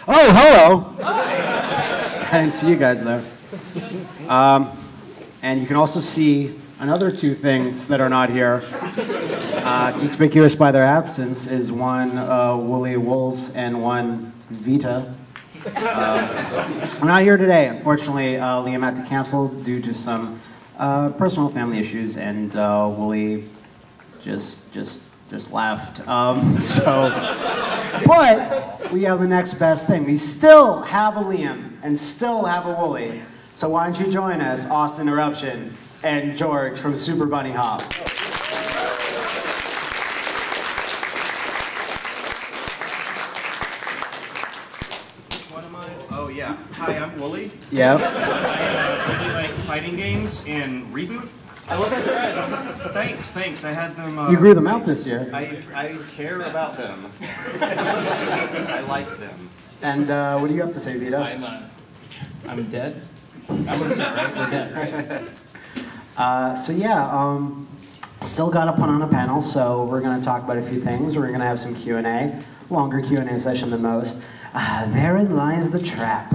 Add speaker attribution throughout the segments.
Speaker 1: Oh, hello! I didn't see you guys there. And you can also see another two things that are not here. Conspicuous by their absence is one Woolly Wools and one Vita. We're not here today. Unfortunately, Liam had to cancel due to some personal family issues, and Woolly just left. But we have the next best thing. We still have a Liam and still have a Woolly. So why don't you join us, Austin Eruption and George from Super Bunny Hop.
Speaker 2: What am I? Oh yeah. Hi, I'm Wooly.
Speaker 1: Yep.
Speaker 2: I really like fighting games and Reboot. I love your threads. Thanks. I had them.
Speaker 1: You grew them out this year.
Speaker 2: I care about them. I like them.
Speaker 1: And what do you have to say, Vito?
Speaker 3: I'm dead. I'm right? We're dead, right?
Speaker 1: So yeah, still got to put on a panel, so we're going to talk about a few things. We're going to have some Q&A, longer Q&A session than most. Therein lies the trap,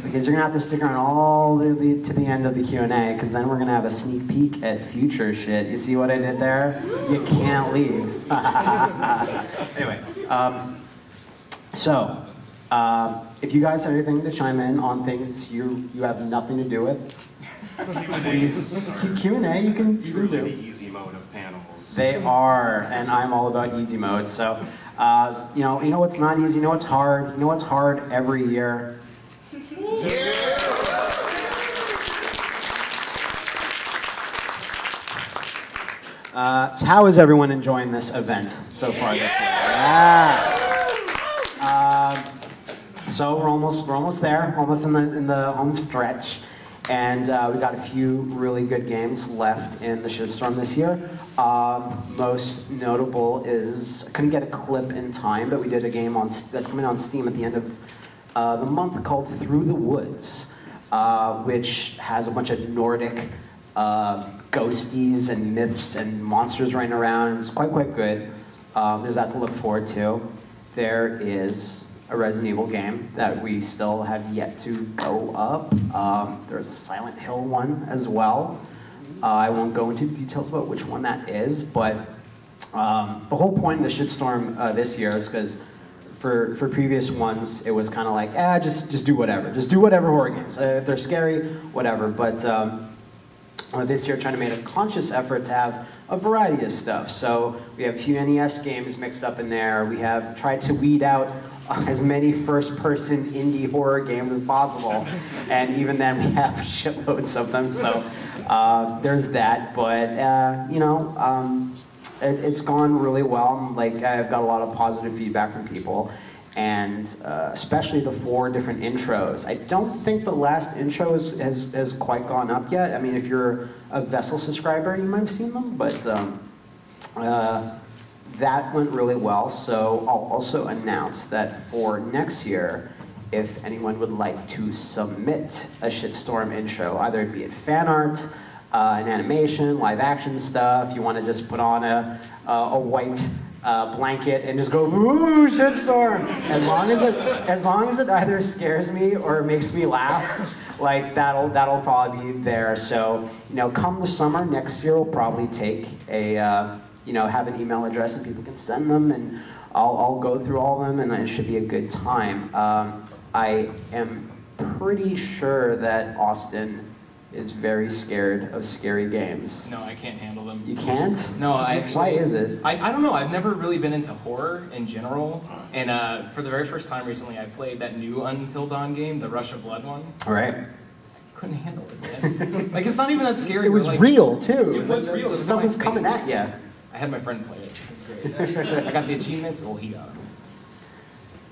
Speaker 1: because you're going to have to stick around all to the end of the Q&A, because then we're going to have a sneak peek at future shit. You see what I did there? You can't leave. Anyway, so if you guys have anything to chime in on things you have nothing to do with, please, Q&A you can do.
Speaker 2: The easy mode of panels.
Speaker 1: They are, and I'm all about easy mode. So, you know what's not easy. You know what's hard. You know what's hard every year. So how is everyone enjoying this event so far this year? Yeah. So we're almost there, almost in the home stretch, and we got a few really good games left in the shitstorm this year. Most notable is, I couldn't get a clip in time, but we did a game that's coming on Steam at the end of the month called Through the Woods, which has a bunch of Nordic ghosties and myths and monsters running around. It's quite good. There's that to look forward to. There is a Resident Evil game that we still have yet to go up. There's a Silent Hill one as well. I won't go into details about which one that is, but the whole point of the shitstorm this year is because for previous ones, it was kind of like, just do whatever. Just do whatever horror games. If they're scary, whatever. But this year, trying to make a conscious effort to have a variety of stuff. So we have a few NES games mixed up in there. We have tried to weed out as many first-person indie horror games as possible, and even then we have shitloads of them. So there's that. But it's gone really well. Like, I've got a lot of positive feedback from people, and especially the 4 different intros. I don't think the last intro has quite gone up yet. I mean, if you're a Vessel subscriber, you might have seen them, but that went really well. So I'll also announce that for next year, if anyone would like to submit a shitstorm intro, either it be it fan art, an animation, live action stuff, you want to just put on a white blanket and just go, ooh, shitstorm. As long as it either scares me or makes me laugh, like that'll probably be there. So, come the summer next year, we'll probably take a have an email address and people can send them, and I'll go through all of them, and it should be a good time. I am pretty sure that Austin is very scared of scary games.
Speaker 3: No, I can't handle them.
Speaker 1: You can't?
Speaker 3: No, I actually...
Speaker 1: Why is it?
Speaker 3: I don't know. I've never really been into horror in general. And for the very first time recently, I played that new Until Dawn game, the Rush of Blood one.
Speaker 1: All right.
Speaker 3: Couldn't handle it, man. Like, it's not even that scary.
Speaker 1: It was real, too.
Speaker 3: It was real.
Speaker 1: Stuff was coming at you.
Speaker 3: I had my friend play it. It was great. I got the achievements. Oh, he got them.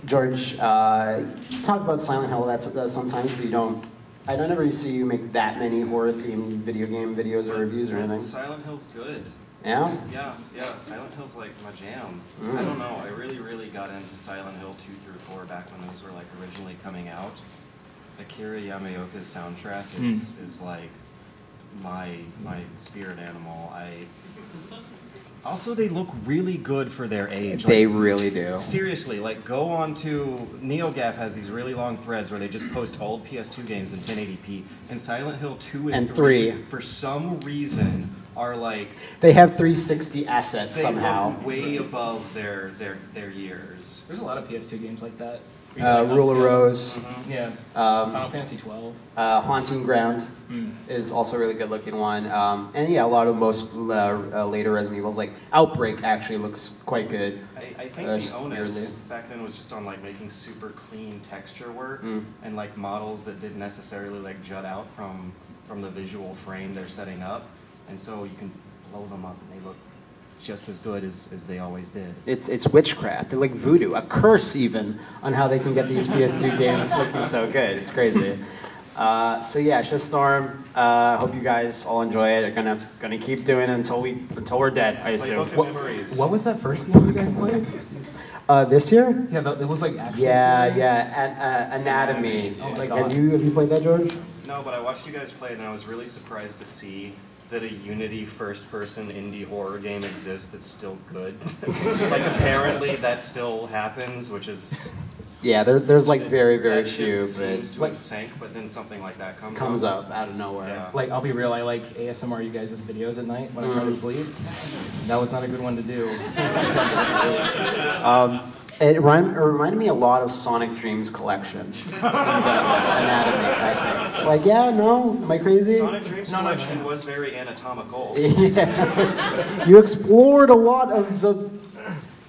Speaker 1: George, you talk about Silent Hill that sometimes, but you don't... I don't ever see you make that many horror-themed video game videos or reviews or anything.
Speaker 2: Silent Hill's good.
Speaker 1: Yeah?
Speaker 2: Yeah. Silent Hill's like my jam. I don't know. I really got into Silent Hill 2 through 4 back when those were like originally coming out. Akira Yamaoka's soundtrack is like my spirit animal. Also, they look really good for their age.
Speaker 1: They
Speaker 2: Like,
Speaker 1: really do.
Speaker 2: seriously, like go on to NeoGAF has these really long threads where they just post old PS2 games in 1080p, and Silent Hill 2 and 3 for some reason are like
Speaker 1: They have 360 assets
Speaker 2: they
Speaker 1: somehow.
Speaker 2: look way above their years.
Speaker 3: There's a lot of PS2 games like that.
Speaker 1: Rule of Rose,
Speaker 3: Yeah. Final Fantasy 12.
Speaker 1: Haunting Ground is also a really good looking one. And yeah, a lot of most later Resident Evils, like Outbreak actually looks quite good.
Speaker 2: I think the onus back then was just on like making super clean texture work and like models that didn't necessarily like jut out from the visual frame they're setting up, and so you can blow them up and they look just as good as they always did.
Speaker 1: It's witchcraft. They're like voodoo, a curse even, on how they can get these PS2 games looking so good. It's crazy. So yeah, Shitstorm. Hope you guys all enjoy it. They're gonna keep doing it until we're dead, I assume.
Speaker 2: Playbook of Memories.
Speaker 3: What was that first game you guys played?
Speaker 1: This year?
Speaker 3: Yeah, it was like action.
Speaker 1: Yeah. Anatomy.
Speaker 3: Oh my
Speaker 1: Like,
Speaker 3: God.
Speaker 1: have you played that, George?
Speaker 2: No, but I watched you guys play it and I was really surprised to see that a Unity first-person indie horror game exists that's still good. Like apparently that still happens, which is
Speaker 1: Yeah, there's like very
Speaker 2: that
Speaker 1: few,
Speaker 2: ship seems to
Speaker 1: but
Speaker 2: have sank, but then something like that
Speaker 1: comes up out of nowhere.
Speaker 2: Yeah.
Speaker 3: Like, I'll be real, I like ASMR you guys' videos at night when I try to sleep. That was not a good one to do.
Speaker 1: It reminded me a lot of Sonic Dreams Collection. Anatomy, I think. Like, yeah, no, am I crazy?
Speaker 2: Sonic Dreams Collection was very anatomical.
Speaker 1: Yeah. You explored a lot of the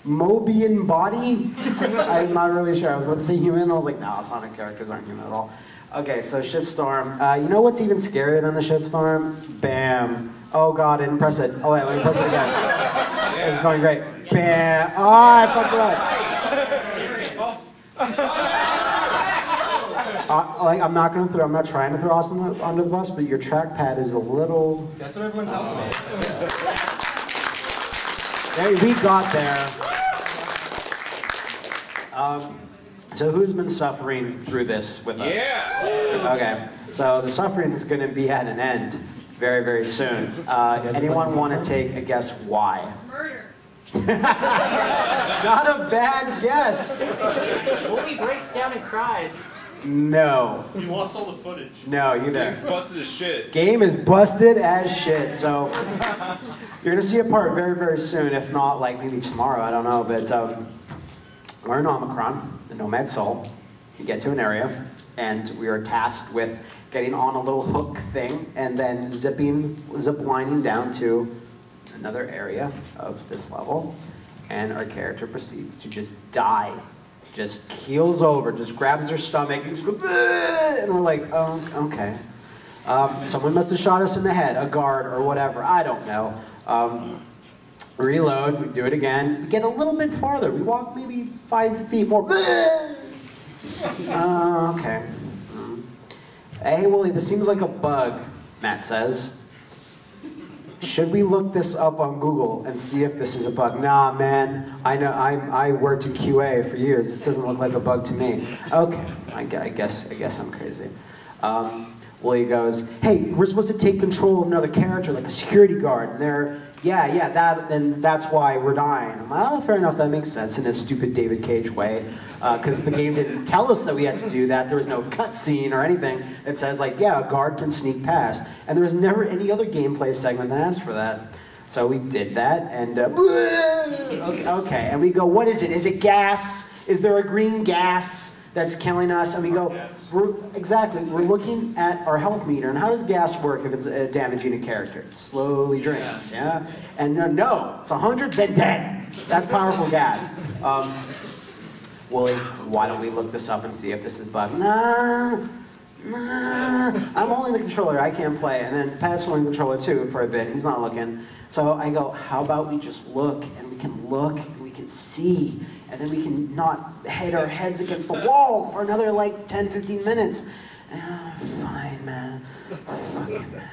Speaker 1: Mobian body. I'm not really sure. I was about to say human. I was like, nah, Sonic characters aren't human at all. Okay, so Shitstorm. You know what's even scarier than the Shitstorm? Bam. Oh god, I didn't press it. Oh wait, let me press it again. It's going great. Bam. Oh, I fucked it up. Like, I'm not trying to throw Austin under the bus, but your trackpad is a little...
Speaker 3: That's what everyone tells me.
Speaker 1: Hey, we got there. So who's been suffering through this with us?
Speaker 4: Yeah!
Speaker 1: Okay, so the suffering is going to be at an end very soon. Anyone want to take a guess why?
Speaker 5: Murder.
Speaker 1: Not a bad guess.
Speaker 5: Wooly breaks down and cries.
Speaker 1: No.
Speaker 4: You lost all the footage.
Speaker 1: No, you there.
Speaker 4: Busted as shit.
Speaker 1: Game is busted as shit, so you're gonna see a part very soon, if not like maybe tomorrow, I don't know, but we're in Omicron, the Nomad Soul. We get to an area, and we are tasked with getting on a little hook thing, and then zip lining down to another area of this level, and our character proceeds to just die. Just keels over, just grabs her stomach, and just goes, "Bleh!" And we're like, oh, okay. Someone must have shot us in the head, a guard or whatever, I don't know. Reload, we do it again, we get a little bit farther, we walk maybe 5 feet more. Bleh! Okay. Hey, Wooly, this seems like a bug, Matt says. Should we look this up on Google and see if this is a bug? Nah, man. I know. I worked in QA for years. This doesn't look like a bug to me. Okay. I guess I'm crazy. Willie goes, hey, we're supposed to take control of another character, like a security guard. And they're, that's why we're dying. I'm like, oh, fair enough. That makes sense in a stupid David Cage way, because the game didn't tell us that we had to do that. There was no cutscene or anything. It says like, yeah, a guard can sneak past, and there was never any other gameplay segment that asked for that. So we did that, and okay, and we go, what is it? Is it gas? Is there a green gas that's killing us? And we go, we're looking at our health meter, and how does gas work if it's damaging a character? It slowly drains, yeah? And no, it's 100, then dead. That's powerful gas. Wooly, why don't we look this up and see if this is bug? Nah, I'm only the controller, I can't play. And then Pat's only the controller too for a bit, he's not looking. So I go, how about we just look, and we can see, and then we can not hit our heads against the wall for another like 10, 15 minutes. Fine, man. Fucking man.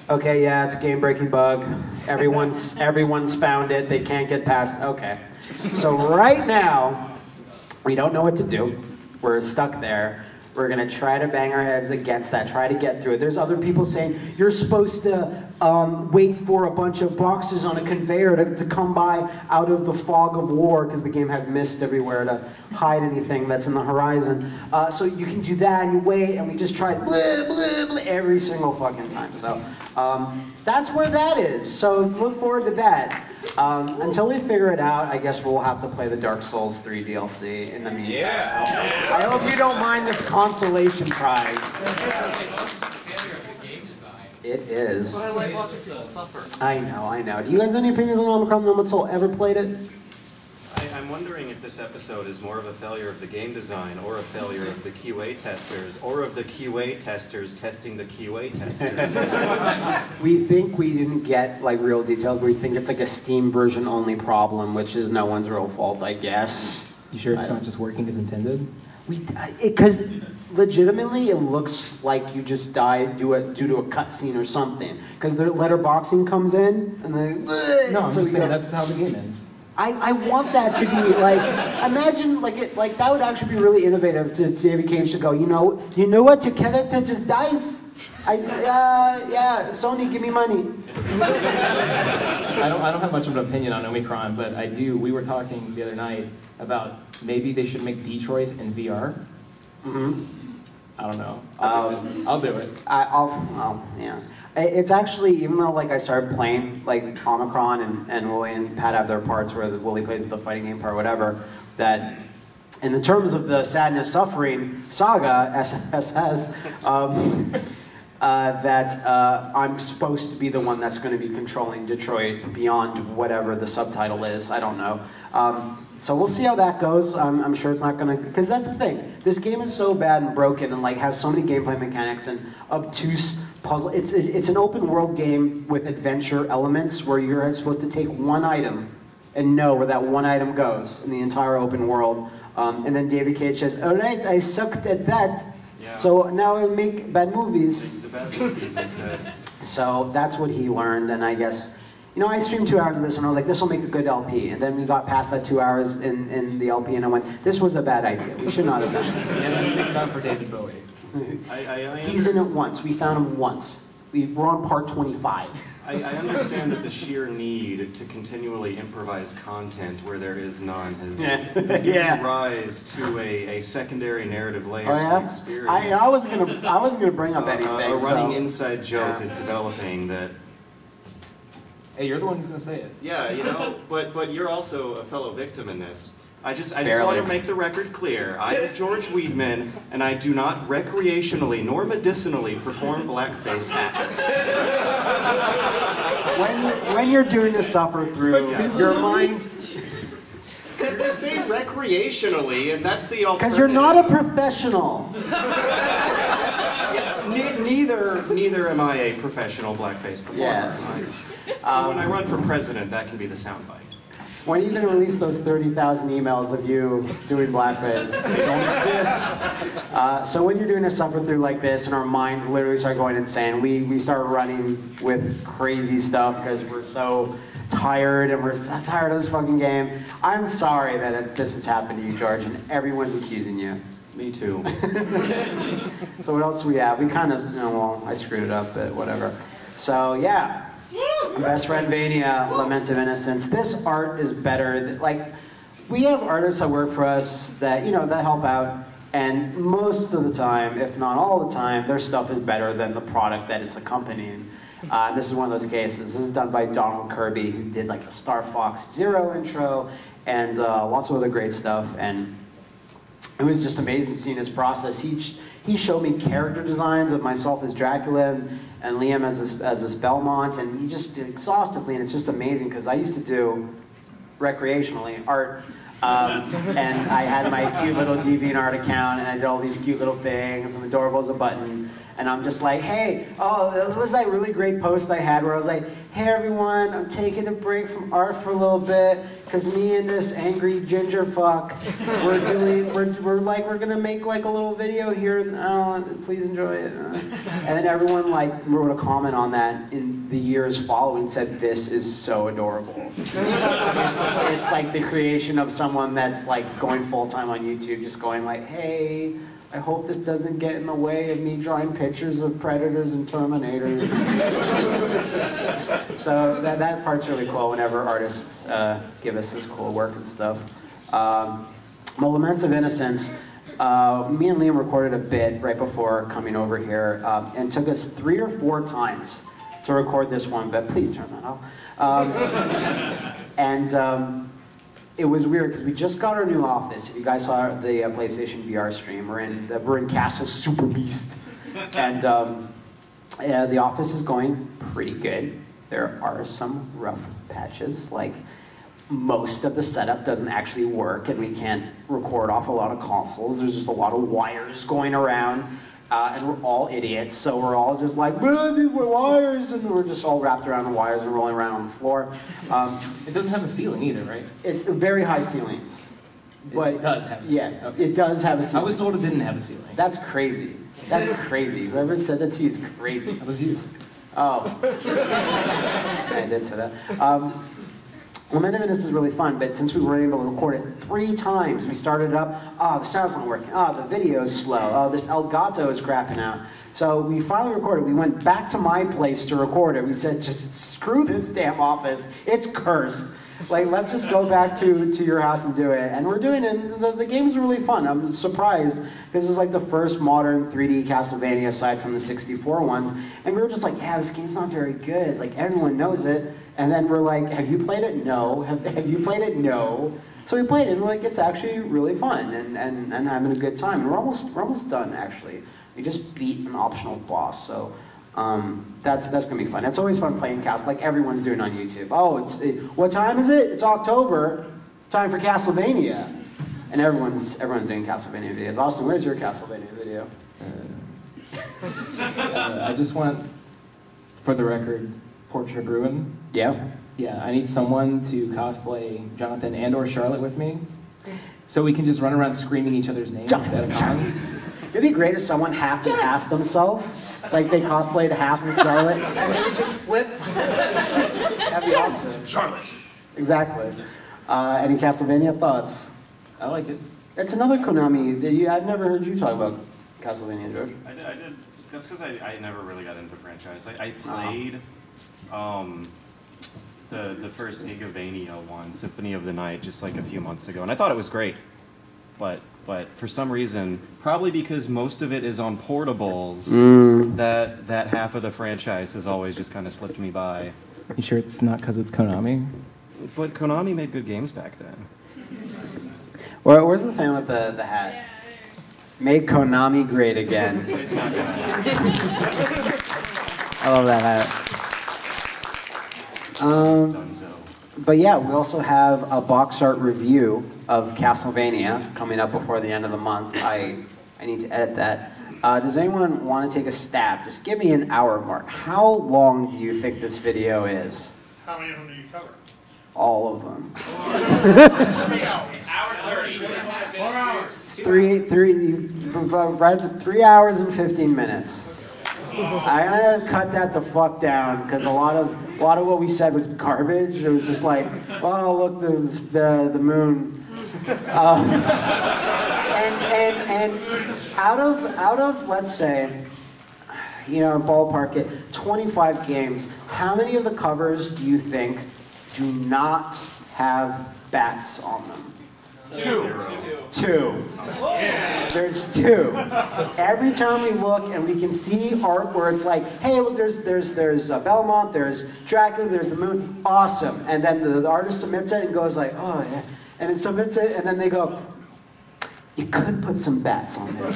Speaker 1: Okay, yeah, it's a game-breaking bug. Everyone's found it. They can't get past. Okay. So right now, we don't know what to do. We're stuck there. We're gonna try to bang our heads against that, try to get through it. There's other people saying, you're supposed to wait for a bunch of boxes on a conveyor to come by out of the fog of war, because the game has mist everywhere to hide anything that's in the horizon. So you can do that, and you wait, and we just try blah, blah, blah, every single fucking time. So that's where that is. So look forward to that. Until we figure it out, I guess we'll have to play the Dark Souls 3 DLC in the meantime.
Speaker 4: Yeah.
Speaker 1: I hope you don't mind this consolation prize. It is.
Speaker 5: But I like watching people suffer.
Speaker 1: I know. Do you guys have any opinions on Omicron? No one soul ever played it?
Speaker 2: I'm wondering if this episode is more of a failure of the game design, or a failure of the QA testers, or of the QA testers testing the QA testers.
Speaker 1: We think we didn't get like real details, but we think it's like a Steam version only problem, which is no one's real fault, I guess.
Speaker 3: You sure it's not just working as intended?
Speaker 1: Because legitimately it looks like you just died due to a cutscene or something. Because the letterboxing comes in and then
Speaker 3: No, I'm just saying that's how the game ends.
Speaker 1: I want that to be like, imagine like that would actually be really innovative to David Cage to go, you know what, your character just dies. Yeah, Sony, give me money.
Speaker 3: I don't have much of an opinion on Omicron, but I do. We were talking the other night about maybe they should make Detroit in VR.
Speaker 1: Mm-hmm.
Speaker 3: I don't know. I'll do it.
Speaker 1: Yeah. It's actually, even though like I started playing like Omicron and Wooly and Pat have their parts where Wooly plays the fighting game part, whatever, that in the terms of the Sadness Suffering saga, SSS, that I'm supposed to be the one that's going to be controlling Detroit beyond whatever the subtitle is. I don't know. So we'll see how that goes. I'm sure it's not going to, because that's the thing. This game is so bad and broken and like has so many gameplay mechanics and obtuse puzzle. It's an open world game with adventure elements where you're supposed to take one item and know where that one item goes in the entire open world. And then David Cage says, "All right, I sucked at that, so now I'll make bad movies." So that's what he learned, and I guess, I streamed 2 hours of this and I was like, this will make a good LP. And then we got past that 2 hours in the LP and I went, this was a bad idea. We should not have done this.
Speaker 3: Yeah, let's think about for David Bowie.
Speaker 1: He's in it once. We found him once. We're on part 25.
Speaker 2: I understand that the sheer need to continually improvise content where there is none has given rise to a secondary narrative layer to the experience.
Speaker 1: I wasn't gonna bring up anything.
Speaker 2: A running inside joke is developing that.
Speaker 3: Hey, you're the one who's gonna say it.
Speaker 2: Yeah, but you're also a fellow victim in this. I just want to make the record clear. I'm George Weidman, and I do not recreationally nor medicinally perform blackface acts.
Speaker 1: When you're doing a suffer through, your mind.
Speaker 2: Because they say recreationally, and that's the alternative.
Speaker 1: Because you're not a professional.
Speaker 2: Neither am I a professional blackface performer.
Speaker 1: Yeah.
Speaker 2: So when I run for president, that can be the soundbite.
Speaker 1: When are you going to release those 30,000 emails of you doing blackface? They don't exist. So when you're doing a suffer through like this and our minds literally start going insane, we start running with crazy stuff because we're so tired and we're so tired of this fucking game. I'm sorry that this has happened to you, George, and everyone's accusing you.
Speaker 2: Me too.
Speaker 1: So what else do we have? We kind of, I screwed it up, but whatever. So yeah. Best Friend Mania, Lament of Innocence. This art is better. We have artists that work for us that, that help out. And most of the time, if not all the time, their stuff is better than the product that it's accompanying. This is one of those cases. This is done by Donald Kirby, who did the Star Fox Zero intro and lots of other great stuff. And it was just amazing seeing his process. He showed me character designs of myself as Dracula and Liam as this Belmont, and he just did exhaustively, and it's just amazing because I used to do recreationally art, and I had my cute little DeviantArt account, and I did all these cute little things, and adorable as a button, and I'm just like, hey, that was that really great post I had where I was like, hey everyone, I'm taking a break from art for a little bit, because me and this angry ginger fuck, we're gonna make a little video here, please enjoy it. And then everyone wrote a comment on that in the years following and said, this is so adorable. It's like the creation of someone that's going full-time on YouTube, just going hey, I hope this doesn't get in the way of me drawing pictures of Predators and Terminators. So that part's really cool whenever artists give us this cool work and stuff. Lament of Innocence, me and Liam recorded a bit right before coming over here, and took us 3 or 4 times to record this one, but please turn that off. It was weird because we just got our new office. If you guys saw the PlayStation VR stream, we're in Castle Super Beast, and the office is going pretty good. There are some rough patches, like most of the setup doesn't actually work, and we can't record off a lot of consoles. There's just a lot of wires going around, and we're all idiots, so we're all just like, wires, and we're just all wrapped around the wires and rolling around on the floor.
Speaker 3: It doesn't have a ceiling either, right?
Speaker 1: It's very high ceilings. But
Speaker 3: it does have a ceiling.
Speaker 1: Yeah,
Speaker 3: Okay.
Speaker 1: it does have a ceiling.
Speaker 3: I was told it didn't have a ceiling.
Speaker 1: That's crazy. That's crazy. Whoever said that to you is crazy.
Speaker 3: That was you.
Speaker 1: Oh. I did say that. Lament of Innocence is really fun, but since we were able to record it 3 times, we started it up, the sound's not working, the video's slow, this Elgato is crapping out. So we finally recorded. We went back to my place to record it. We said, just screw this damn office, it's cursed. Like, let's just go back to your house and do it. And we're doing it, the game's really fun. I'm surprised, this is like the first modern 3D Castlevania aside from the 64 ones. And we were just like, yeah, this game's not very good. Like, everyone knows it. And then we're like, have you played it? No. Have you played it? No. So we played it, and we're like, it's actually really fun and having a good time. And we're almost done, actually. We just beat an optional boss, so that's gonna be fun. It's always fun playing Castle, like everyone's doing on YouTube. Oh, what time is it? It's October. Time for Castlevania, and everyone's doing Castlevania videos. Austin, where's your Castlevania video?
Speaker 3: I just want, for the record, Portrait of Ruin.
Speaker 1: Yeah.
Speaker 3: Yeah, I need someone to cosplay Jonathan and/or Charlotte with me, so we can just run around screaming each other's names at cons.
Speaker 1: It'd be great if someone half and half themselves. Like they cosplayed half of Charlotte, and then it just flipped. That'd be awesome.
Speaker 4: Charlotte.
Speaker 1: Exactly. Any Castlevania thoughts?
Speaker 3: I like it.
Speaker 1: It's another Konami. I've never heard you talk about Castlevania, George.
Speaker 2: I did. That's because I never really got into the franchise. I played the first Igavania one, Symphony of the Night, just like a few months ago, and I thought it was great. But for some reason, probably because most of it is on portables, that half of the franchise has always just kind of slipped me by.
Speaker 3: You sure it's not because it's Konami?
Speaker 2: But Konami made good games back then.
Speaker 1: Where's the fan with the hat? Make Konami great again.
Speaker 2: It's not gonna happen.
Speaker 1: I love that hat. But yeah, we also have a box art review of Castlevania coming up before the end of the month. I need to edit that. Does anyone want to take a stab? Just give me an hour mark. How long do you think this video is?
Speaker 4: How many of them do you cover?
Speaker 1: All of them.
Speaker 4: 3 hours.
Speaker 5: Hour 30. 4 hours.
Speaker 1: 3 hours and 15 minutes. I'm gonna cut that the fuck down because a lot of what we said was garbage. It was just like, oh look, there's the moon. And out of let's say, ballpark it, 25 games. How many of the covers do you think do not have bats on them? 2. There's 2. Every time we look and we can see art where it's like, hey, look, there's Belmont, there's Dracula, there's the moon, awesome. And then the artist submits it and goes like, oh yeah, and it submits it, and then they go, you could put some bats on there.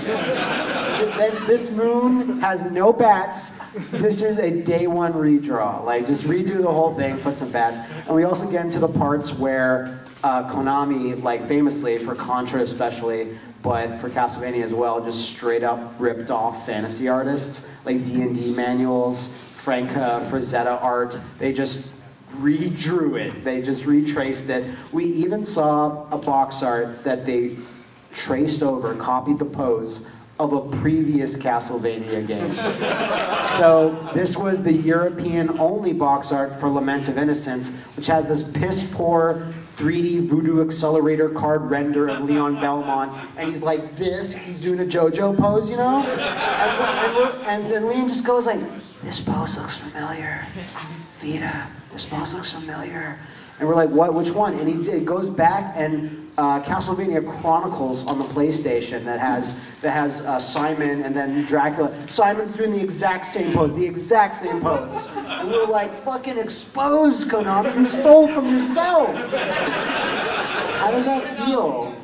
Speaker 1: This moon has no bats. This is a day 1 redraw. Like, just redo the whole thing, put some bats. And we also get into the parts where Konami, like famously, for Contra especially, but for Castlevania as well, just straight up ripped off fantasy artists, like D&D manuals, Frank Frazetta art. They just redrew it. They just retraced it. We even saw a box art that they traced over, copied the pose of a previous Castlevania game. So this was the European-only box art for Lament of Innocence, which has this piss-poor 3D voodoo accelerator card render of Leon Belmont, and he's like this, he's doing a JoJo pose, you know? And then Liam just goes like, this pose looks familiar. Vita, this pose looks familiar. And we're like, what, which one? And he goes back and Castlevania Chronicles on the PlayStation that has Simon and then Dracula. Simon's doing the exact same pose, And we were like, fucking exposed, Konami, you stole from yourself. How does that feel?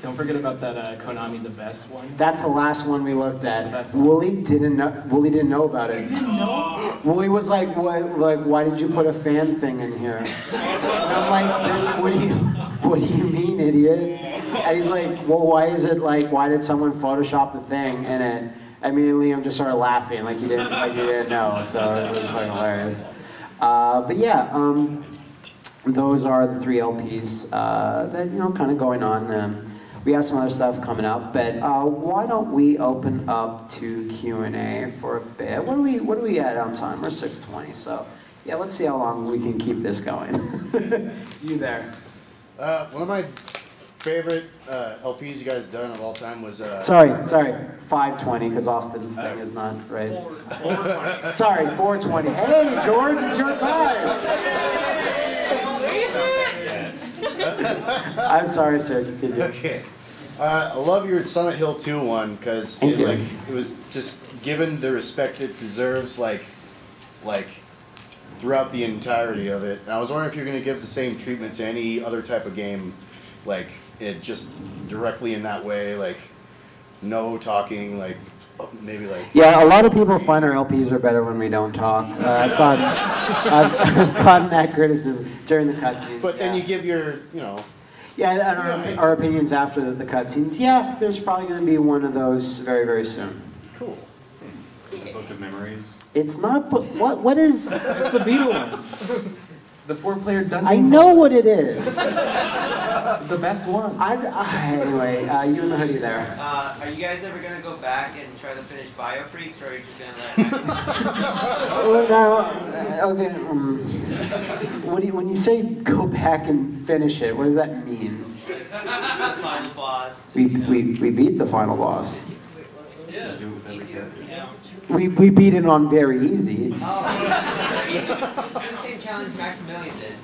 Speaker 3: Don't forget about that Konami the Best one.
Speaker 1: That's the last one we looked at.
Speaker 3: That's the best one.
Speaker 1: Wooly didn't know about it. Wooly was like, why did you put a fan thing in here? And I'm like, what do you mean, idiot? And he's like, well, why did someone Photoshop the thing in it? I mean, Liam just started laughing like you didn't know, so it was fucking hilarious. But yeah, those are the 3 LPs that, you know, kind of going on. We have some other stuff coming up, but why don't we open up to Q&A for a bit? What are we at on time? We're 6:20, so yeah, let's see how long we can keep this going. You there?
Speaker 6: One of my favorite LPs you guys done of all time was...
Speaker 1: Sorry, 5:20, because Austin's thing is not right.
Speaker 5: 420.
Speaker 1: Sorry, 4:20. Hey, George, it's your time. I'm sorry, sir. Continue.
Speaker 6: Okay. I love your Summit Hill 2 one, because it was just given the respect it deserves, like throughout the entirety of it. And I was wondering if you're going to give the same treatment to any other type of game, like it just directly in that way, like no talking, like maybe like...
Speaker 1: Yeah, a lot of people find our LPs are better when we don't talk. I've gotten that criticism during the cutscenes.
Speaker 6: But then you give your, you know...
Speaker 1: Yeah, and our opinions after the cutscenes. Yeah, there's probably going to be one of those very, very soon.
Speaker 6: Cool.
Speaker 2: The Book of Memories.
Speaker 1: It's not, but what is...
Speaker 3: It's the Vita one. The 4-player dungeon.
Speaker 1: I know what it is.
Speaker 3: The best one.
Speaker 1: Anyway, you and the hoodie there.
Speaker 7: Are you guys ever going to go back and try to finish Biofreaks, or are you just going to let
Speaker 1: Okay. When you say go back and finish it, what does that mean?
Speaker 7: final boss?
Speaker 1: We beat the final boss.
Speaker 7: Yeah.
Speaker 1: We beat it on very easy.
Speaker 7: Oh, easy. Do the same challenge Maximilian did.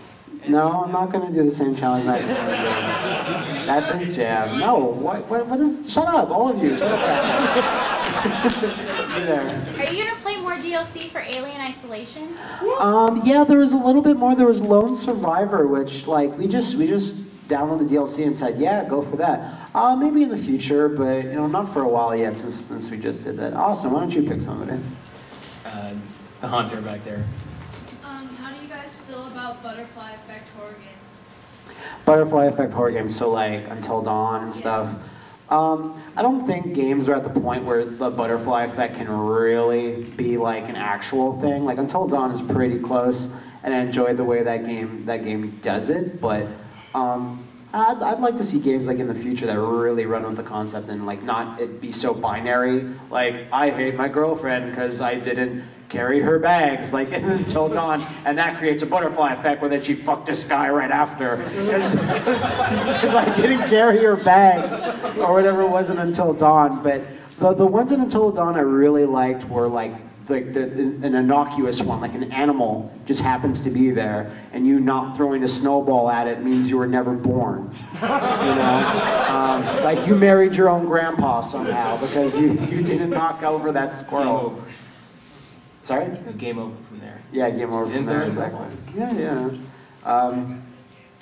Speaker 1: No, I'm not going to do the same challenge Maximilian did. That's his jam. No, what is... Shut up, all of you. Shut up. There.
Speaker 8: Are you gonna play more DLC for Alien Isolation?
Speaker 1: Yeah, there was a little bit more. There was Lone Survivor, which like we just downloaded the DLC and said, yeah, go for that. Maybe in the future, but you know, not for a while yet since we just did that. Austin, why don't you pick somebody?
Speaker 3: The Haunter back there.
Speaker 9: How do you guys feel about Butterfly Effect horror games?
Speaker 1: Butterfly Effect horror games, so like Until Dawn and stuff. I don't think games are at the point where the butterfly effect can really be like an actual thing. Like Until Dawn is pretty close, and I enjoyed the way that game does it. But I'd like to see games like in the future that really run with the concept and like not it be so binary. Like I hate my girlfriend because I didn't carry her bags like Until Dawn, and that creates a butterfly effect where then she fucked this guy right after because I didn't carry her bags or whatever it was in Until Dawn. But the ones in Until Dawn I really liked were like an innocuous one, like an animal just happens to be there, and you not throwing a snowball at it means you were never born. You know, like you married your own grandpa somehow because you didn't knock over that squirrel. Sorry?
Speaker 3: Game over from there.
Speaker 1: Yeah, game over from there.
Speaker 3: Exactly.
Speaker 1: Yeah.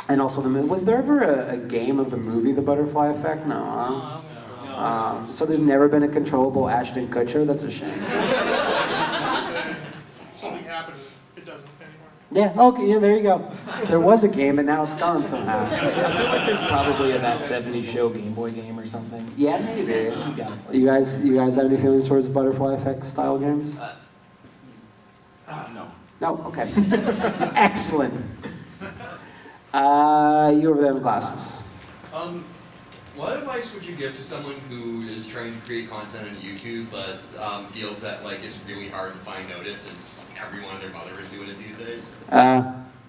Speaker 1: And also, was there ever a game of the movie The Butterfly Effect? No. So there's never been a controllable Ashton Kutcher? That's a shame.
Speaker 4: Something happened, it doesn't anymore.
Speaker 1: Yeah, okay, yeah, there you go. There was a game and now it's gone somehow.
Speaker 3: I feel like there's probably a That 70s Show Game Boy game or something.
Speaker 1: Yeah, maybe. You guys have any feelings towards Butterfly Effect style games?
Speaker 2: No.
Speaker 1: No? Okay. Excellent. You over there in the glasses.
Speaker 5: What advice would you give to someone who is trying to create content on YouTube but feels that like it's really hard to find notice since everyone and their mother is doing it these days?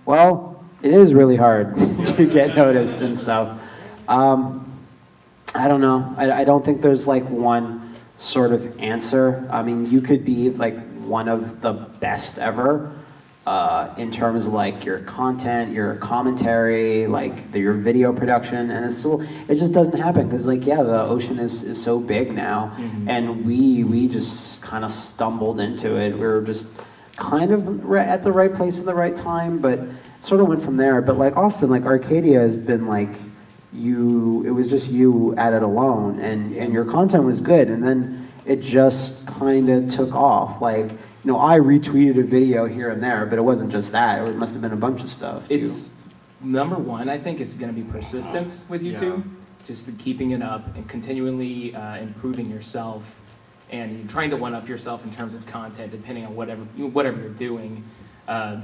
Speaker 1: Well, it is really hard to get noticed and stuff. I don't know. I don't think there's like one sort of answer. I mean, you could be like one of the best ever in terms of like your content, your commentary, like your video production, and it just doesn't happen because like yeah, the ocean is so big now, and we just kind of stumbled into it. We were just kind of at the right place at the right time, but it sort of went from there. But like Austin, like Arcadia has been like it was just you at it alone, and your content was good, and then it just kind of took off. Like, you know, I retweeted a video here and there, but it wasn't just that. It must have been a bunch of stuff.
Speaker 3: It's number one, I think it's going to be persistence with YouTube. Yeah. Just keeping it up and continually improving yourself and trying to one-up yourself in terms of content, depending on whatever you're doing. My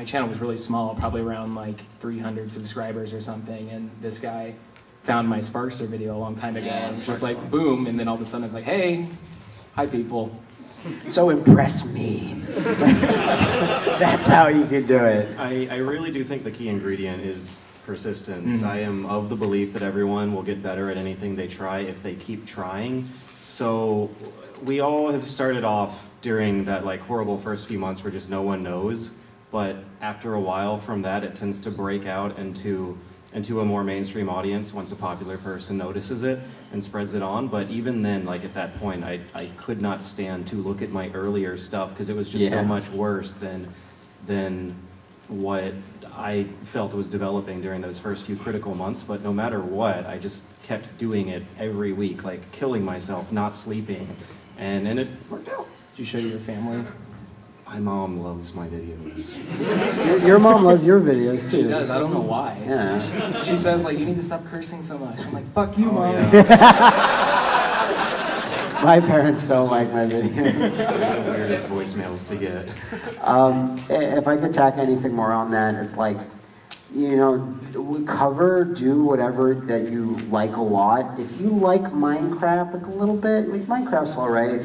Speaker 3: channel was really small, probably around like 300 subscribers or something, and this guy found my Sparkster video a long time ago. Yeah, and it's just like boom, and then all of a sudden it's like, hey, hi people.
Speaker 1: So impress me. That's how you can do it.
Speaker 2: I really do think the key ingredient is persistence. I am of the belief that everyone will get better at anything they try if they keep trying. So we all have started off during that like horrible first few months where just no one knows, but after a while from that it tends to break out into a more mainstream audience once a popular person notices it and spreads it on. But even then, like at that point, I could not stand to look at my earlier stuff because it was just so much worse than what I felt was developing during those first few critical months. But no matter what, I just kept doing it every week, like killing myself, not sleeping, and it worked out.
Speaker 3: Did you show your family?
Speaker 2: My mom loves my videos.
Speaker 1: Your mom loves your videos too.
Speaker 3: She does. I don't know why.
Speaker 1: Yeah.
Speaker 3: She says like, you need to stop cursing so much. I'm like, fuck you, Mom.
Speaker 2: Yeah.
Speaker 1: My parents don't like my videos.
Speaker 2: Weirdest voicemails to get.
Speaker 1: If I could tack anything more on that, it's like, you know, do whatever that you like a lot. If you like Minecraft like a little bit, like Minecraft's all right.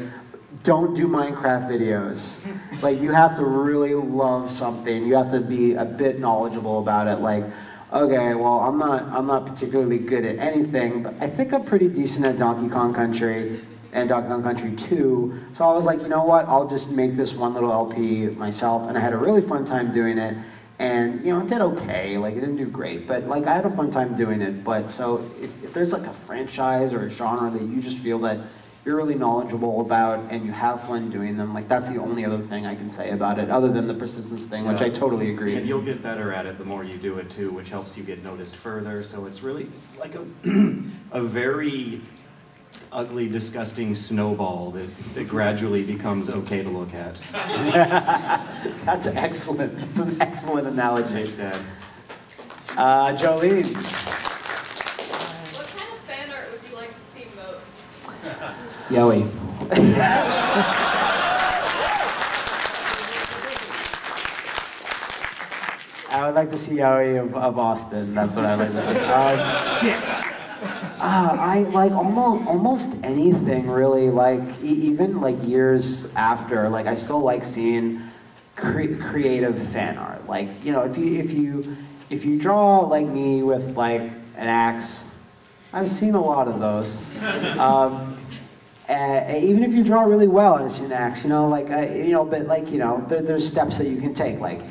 Speaker 1: Don't do Minecraft videos. Like, you have to really love something. You have to be a bit knowledgeable about it. Like, okay, well, I'm not particularly good at anything, but I think I'm pretty decent at Donkey Kong Country and Donkey Kong Country 2. So I was like, you know what? I'll just make this one little LP myself, and I had a really fun time doing it. And, you know, it did okay. Like, it didn't do great, but like, I had a fun time doing it. But so if there's like a franchise or a genre that you just feel that you're really knowledgeable about and you have fun doing them, like that's the only other thing I can say about it, other than the persistence thing, which I totally agree.
Speaker 2: And you'll get better at it the more you do it too, which helps you get noticed further. So it's really like a very ugly, disgusting snowball that gradually becomes okay to look at.
Speaker 1: That's excellent. That's an excellent analogy.
Speaker 2: Thanks, Dad.
Speaker 1: Jolene.
Speaker 9: What kind of fan art would you like to see most?
Speaker 3: Yoey.
Speaker 1: I would like to see Yoey of Austin. That's what I like to see. Shit. I like almost anything really. Like even like years after, like I still like seeing creative fan art. Like, you know, if you draw like me with like an axe, I've seen a lot of those. Even if you draw really well on an axe, you know, like but like, you know, there's steps that you can take. Like,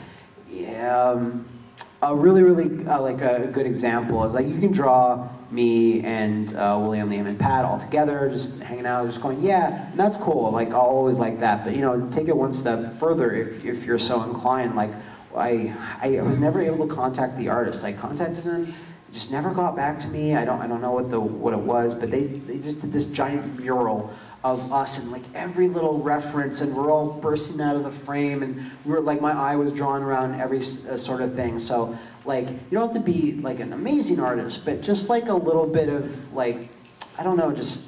Speaker 1: a really like a good example is like you can draw me and William, Liam, and Pat all together, just hanging out, just going, yeah, and that's cool. Like, I'll always like that. But, you know, take it one step further if you're so inclined. Like, I was never able to contact the artist. I contacted them, just never got back to me. I don't know what it was, but they just did this giant mural of us and like every little reference, and we're all bursting out of the frame, and we're like, my eye was drawn around every sort of thing. So like, you don't have to be like an amazing artist, but just like a little bit of like, I don't know, just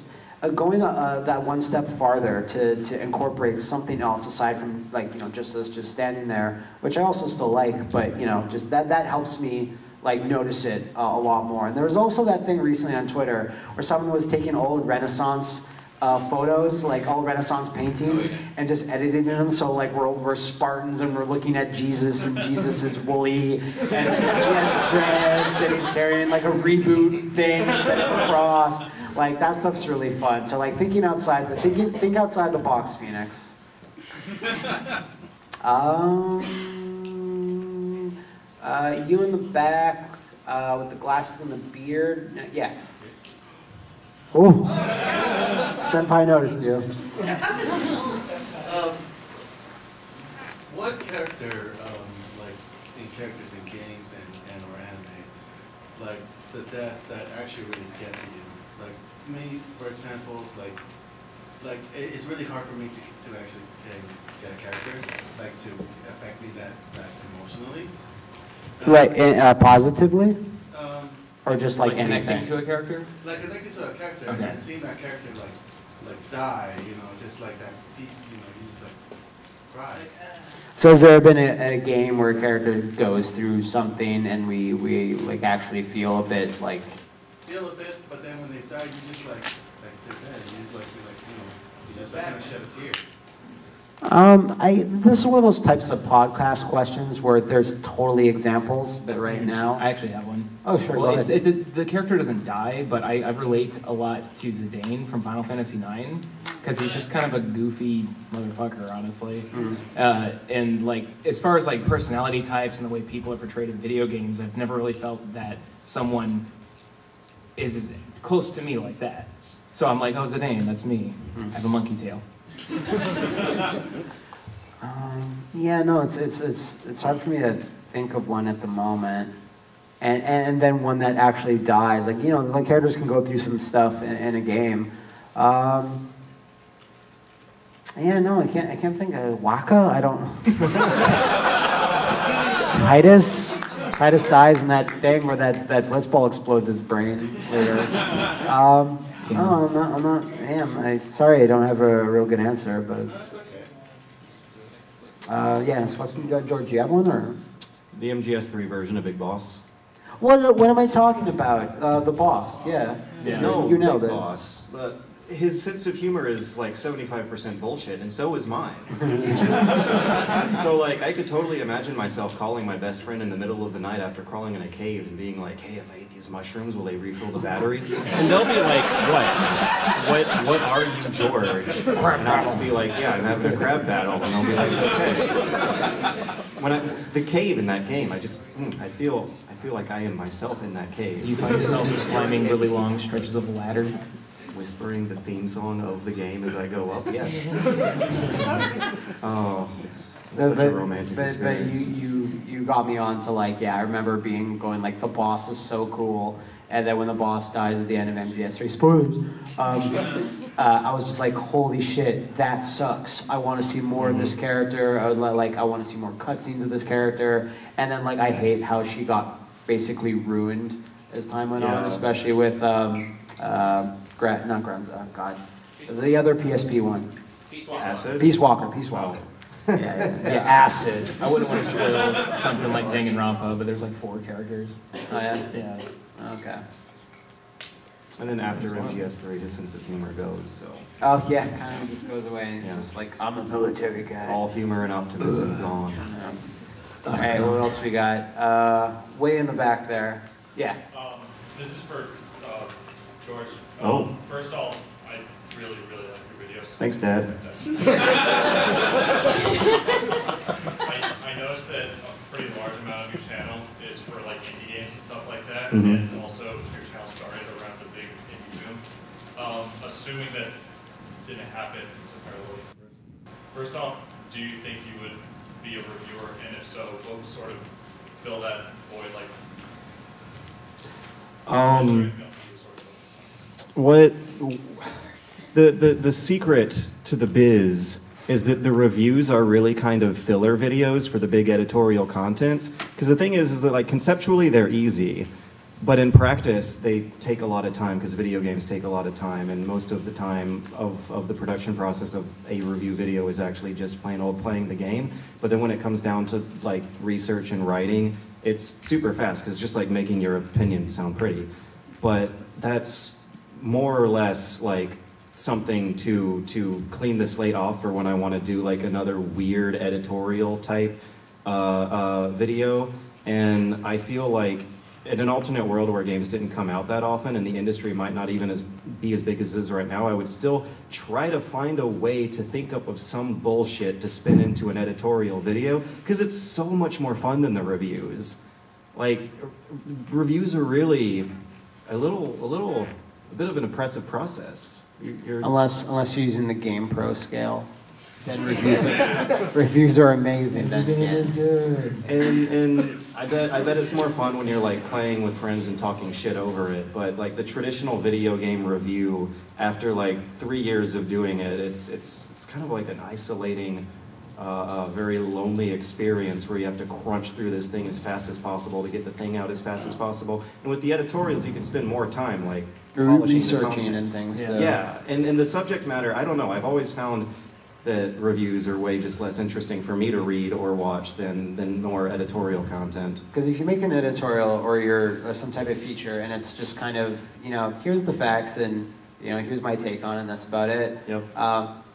Speaker 1: going that one step farther to incorporate something else aside from like, you know, just us just standing there, which I also still like, but you know, just that helps me like notice it a lot more. And there was also that thing recently on Twitter where someone was taking old Renaissance photos, like old Renaissance paintings, and just editing them so like we're Spartans and we're looking at Jesus and Jesus is woolly and he has dreads and he's carrying like a reboot thing instead of a cross. Like that stuff's really fun. So like think outside the box, Phoenix. You in the back with the glasses and the beard. Yeah. Oh, Senpai noticed you.
Speaker 10: What character, like in characters in games and or anime, like the deaths that actually really get to you? Like me, for example, like it's really hard for me to actually get a character like to affect me that emotionally.
Speaker 1: Like positively? Or just like
Speaker 3: connecting
Speaker 1: anything?
Speaker 3: to a character?
Speaker 10: Like connecting to a character and seeing that character like die, you know, just like that piece, you know, you just like cry.
Speaker 1: So has there been a game where a character goes through something and we like actually feel a bit like...
Speaker 10: Feel a bit, but then when they die, you just like they're dead. You just like, you're like, you know, you just like kind of shed a tear.
Speaker 1: This is one of those types of podcast questions where there's totally examples, but right now...
Speaker 3: I actually have one.
Speaker 1: Oh, sure,
Speaker 3: well,
Speaker 1: go ahead.
Speaker 3: The character doesn't die, but I relate a lot to Zidane from Final Fantasy IX, because he's just kind of a goofy motherfucker, honestly. And like, as far as like personality types and the way people are portrayed in video games, I've never really felt that someone is close to me like that. So I'm like, oh, Zidane, that's me. I have a monkey tail.
Speaker 1: Yeah, no, it's hard for me to think of one at the moment, and then one that actually dies. Like, you know, the characters can go through some stuff in a game. Yeah, no, I can't think of Waka. I don't. Titus dies in that thing where that blitzball explodes his brain later. No, I'm not. Sorry, I don't have a real good answer, but. Yeah, so George, do you have one or?
Speaker 2: The MGS3 version of Big Boss.
Speaker 1: What am I talking about? The boss, yeah.
Speaker 2: No,
Speaker 1: you know
Speaker 2: Big
Speaker 1: that.
Speaker 2: Boss. His sense of humor is like 75% bullshit, and so is mine. So like, I could totally imagine myself calling my best friend in the middle of the night after crawling in a cave and being like, hey, if I eat these mushrooms, will they refill the batteries? And they'll be like, what are you, George? And I'll just be like, yeah, I'm having a crab battle. And they'll be like, okay. The cave in that game, I feel like I am myself in that cave.
Speaker 3: Do you find yourself climbing really long stretches of ladder?
Speaker 2: Whispering the theme song of the game as I go up? Yes. Oh, it's such a romantic experience.
Speaker 1: But you got me on to like, yeah, I remember going like, the boss is so cool, and then when the boss dies at the end of MGS3, spoilers, I was just like, holy shit, that sucks. I want to see more of this character, I want to see more cutscenes of this character, and then like, I hate how she got basically ruined as time went on, especially with, not Grunza, God. The other PSP one. Peace Walker. Yeah, Acid.
Speaker 3: I wouldn't want to spoil something like Danganronpa, but there's like 4 characters.
Speaker 1: Oh, yeah?
Speaker 3: Yeah.
Speaker 1: Okay.
Speaker 2: And then after MGS3, his sense of humor goes, so.
Speaker 1: Oh, yeah, kind of just goes away, and it's just like, I'm a military guy.
Speaker 2: All humor and optimism gone.
Speaker 1: All right, what else we got? Way in the back there. Yeah.
Speaker 11: This is for George. First of all, I really like your videos.
Speaker 2: Thanks, Dad.
Speaker 11: I noticed that a pretty large amount of your channel is for like indie games and stuff like that,
Speaker 2: Mm-hmm.
Speaker 11: and also your channel started around the big indie boom. Assuming that didn't happen entirely. First off, do you think you would be a reviewer, and if so, what would sort of fill that void like?
Speaker 2: What the secret to the biz is that the reviews are really kind of filler videos for the big editorial contents. Because the thing is that like conceptually they're easy, but in practice they take a lot of time because video games take a lot of time, and most of the time of the production process of a review video is actually just plain old playing the game. But then when it comes down to like research and writing, it's super fast because it's just like making your opinion sound pretty. But that's more or less like something to clean the slate off for when I want to do like another weird editorial type video. And I feel like in an alternate world where games didn't come out that often and the industry might not even be as big as it is right now, I would still try to find a way to think up of some bullshit to spin into an editorial video, because it's so much more fun than the reviews. Like, reviews are really a bit of an oppressive process.
Speaker 1: Unless you're using the Game Pro scale, then reviews are amazing. Then
Speaker 3: it is good.
Speaker 2: And I bet it's more fun when you're like playing with friends and talking shit over it. But like the traditional video game review, after like 3 years of doing it, it's kind of like an isolating, very lonely experience where you have to crunch through this thing as fast as possible to get the thing out as fast as possible. And with the editorials, you can spend more time like polishing the content.
Speaker 1: Researching and things.
Speaker 2: Yeah, and the subject matter, I don't know, I've always found that reviews are way just less interesting for me to read or watch than more editorial content.
Speaker 1: Because if you make an editorial or some type of feature and it's just kind of, here's the facts and, here's my take on it and that's about it.
Speaker 2: Yep.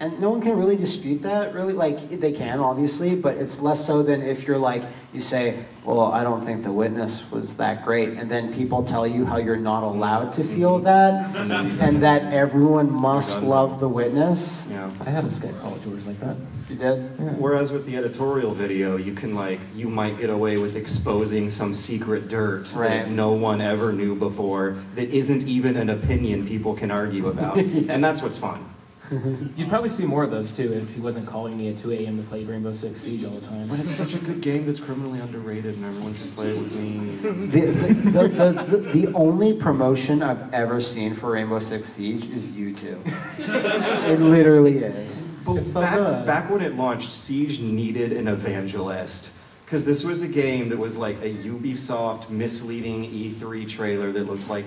Speaker 1: And no one can really dispute that, really. Like, they can, obviously, but it's less so than if you're like, you say, well, I don't think The Witness was that great, and then people tell you how you're not allowed to feel that, and that everyone must love The Witness.
Speaker 2: Yeah.
Speaker 3: I had this guy call it yours like that.
Speaker 1: You did?
Speaker 3: Yeah.
Speaker 2: Whereas with the editorial video, you might get away with exposing some secret dirt that no one ever knew before, that isn't even an opinion people can argue about. And that's what's fun.
Speaker 3: You'd probably see more of those too if he wasn't calling me at 2 a.m. to play Rainbow Six Siege all the time.
Speaker 2: But it's such a good game that's criminally underrated and everyone should play it with me.
Speaker 1: The only promotion I've ever seen for Rainbow Six Siege is YouTube. It literally is.
Speaker 2: But back when it launched, Siege needed an evangelist. Because this was a game that was like a Ubisoft misleading E3 trailer that looked like